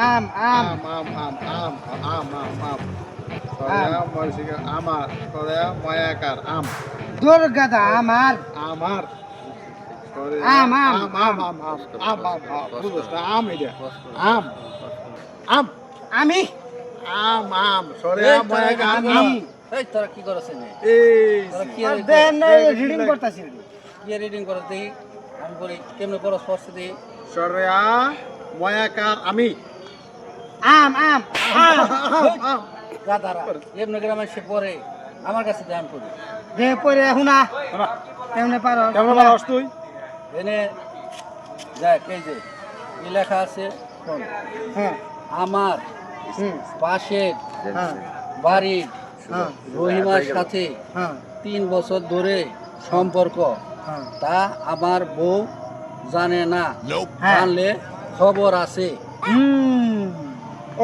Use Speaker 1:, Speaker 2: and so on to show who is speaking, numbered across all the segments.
Speaker 1: আম আম
Speaker 2: আমার ময়াকার আম
Speaker 1: দুর্গাদা আমার
Speaker 2: আমার
Speaker 1: আম আম
Speaker 2: আম এটা আম আম
Speaker 1: আমি
Speaker 2: আম আম সরে
Speaker 3: এই
Speaker 2: ময়াকার
Speaker 3: তোরা
Speaker 2: আম
Speaker 3: এই তোরা কি করছ না
Speaker 2: এই
Speaker 3: তোরা কি
Speaker 1: আর দেন রিডিং করতেছি
Speaker 3: কি রিডিং করছ দেখি আমি করি কেমনে করছ ফর্স দেখি
Speaker 2: সরে ময়াকার আমি
Speaker 1: আম আম
Speaker 2: আম
Speaker 3: গাধারা এমনি গ্রামে সে পরে আমার কাছে ধ্যান করি
Speaker 1: দে পরে হুনা কেমনে পারো
Speaker 2: কেমন পারস তুই
Speaker 3: এনে দেখ এই যে এই লেখা আছে শোন,
Speaker 1: হ্যাঁ
Speaker 3: আমার
Speaker 1: হুম
Speaker 3: পাশের
Speaker 1: হ্যাঁ
Speaker 3: বাড়ির
Speaker 1: হ্যাঁ
Speaker 3: রহিমার সাথে
Speaker 1: হ্যাঁ
Speaker 3: 3 বছর ধরে সম্পর্ক
Speaker 1: হ্যাঁ
Speaker 3: তা আমার বউ জানে না
Speaker 1: হ্যাঁ।
Speaker 3: জানলে খবর আছে
Speaker 1: হুম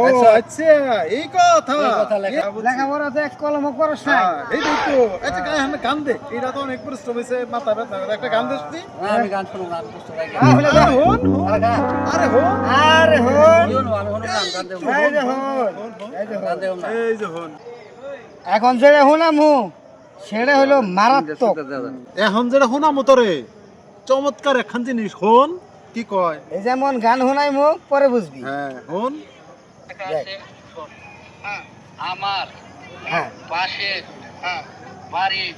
Speaker 2: ও
Speaker 3: আচ্ছা।
Speaker 2: আচ্ছা এই কথা
Speaker 3: এই কথা লেখা।
Speaker 1: লেখাপড়া তো এক কলম করস না
Speaker 2: এই দেখো আচ্ছা গায়ে হামে গান দে এটা তো অনেক পরিশ্রম হয়েছে মাথা ব্যথা একটা গান দিস তুই
Speaker 3: না, আমি গান শুনবো না, আমি পুস্তক রাখি।
Speaker 1: হলে
Speaker 2: আরে হন
Speaker 3: আরে গান,
Speaker 2: আরে হন
Speaker 1: আরে হন
Speaker 3: কি শুনবো? আমি শুনবো না, আমি গান দেবো না।
Speaker 1: এই যে হন এই যে
Speaker 3: গান
Speaker 1: হন
Speaker 3: দেবো না।
Speaker 2: এই যে হন
Speaker 1: এখন যেটা হুনামু সেটা হলো মারাত্মক
Speaker 2: এখন যেটা শোনামো তোরে চমৎকার একখান জিনিস হন কি কয়
Speaker 1: এই যেমন গান হুনাইমু পরে বুঝবি
Speaker 2: হ্যাঁ হন
Speaker 3: লেখা আছে, শোন। আমার
Speaker 1: হ্যাঁ
Speaker 3: পাশের বাড়ির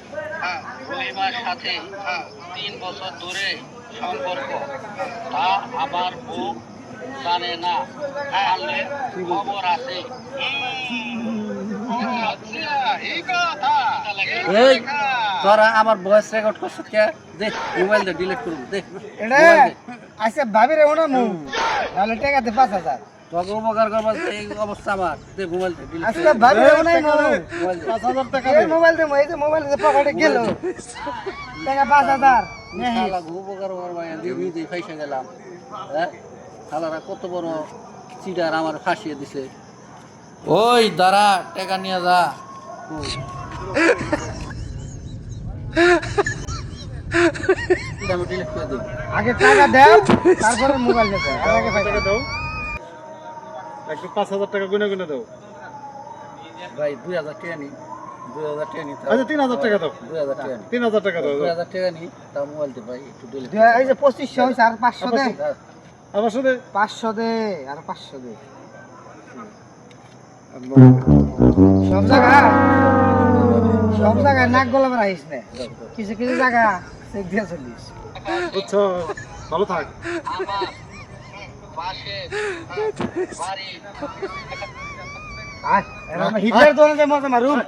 Speaker 3: রহিমার সাথে 3 বছর ধরে সম্পর্ক তা আমার বউ জানে না জানলে খবর আছে এই তোরা আমার ভয়েস রেকর্ড করছ কে দেখ মোবাইল দে ডিলিট করব দেখ
Speaker 1: এটা আচ্ছা ভাবি রে হুনামু তাহলে টাকাতে 5000
Speaker 3: তোকে উপকার করবার এই অবস্থা আমার দে মোবাইল দে ডিলিট
Speaker 1: আজকে ভাবি রে হুনাইমু
Speaker 3: মোবাইল দে
Speaker 2: 5000 টাকা
Speaker 1: এই মোবাইল দে এই যে মোবাইল দে পকেটে গেল টাকা 5000 নেহি
Speaker 3: শালা উপকার করবার দিয়ে নিজে ফাইসে গেলাম হ্যাঁ শালারা কত বড় চিডার আমার ফাঁসিয়ে দিছে ওই দাঁড়া টাকা নিয়ে যা আমি ডিলিট করে দেব
Speaker 1: আগে টাকা দাও তারপরে মোবাইল নেবে আগে
Speaker 2: টাকা দাও একটু 5000 টাকা গুনে গুনে দাও
Speaker 3: ভাই 2000 টাকা নি 2000 টাকা নি
Speaker 2: আচ্ছা 3000 টাকা দাও
Speaker 3: 2000 টাকা নি
Speaker 2: 3000 টাকা দাও
Speaker 3: 2000 টাকা নি তা মোবাইল দে ভাই একটু ডিলিট
Speaker 1: এই যে 2500 হইছে আর 500 দে
Speaker 2: আমার সাথে
Speaker 1: 500 দে আর 500 দে সব জায়গায় নাক গলা রাখিস না কিছু কিছু জায়গা চেক দিয়ে চলিস
Speaker 2: বুঝছো ভালো থাক
Speaker 3: আমার পাশে বাড়ি
Speaker 1: আর হিটলার দোকানে মজা মারুম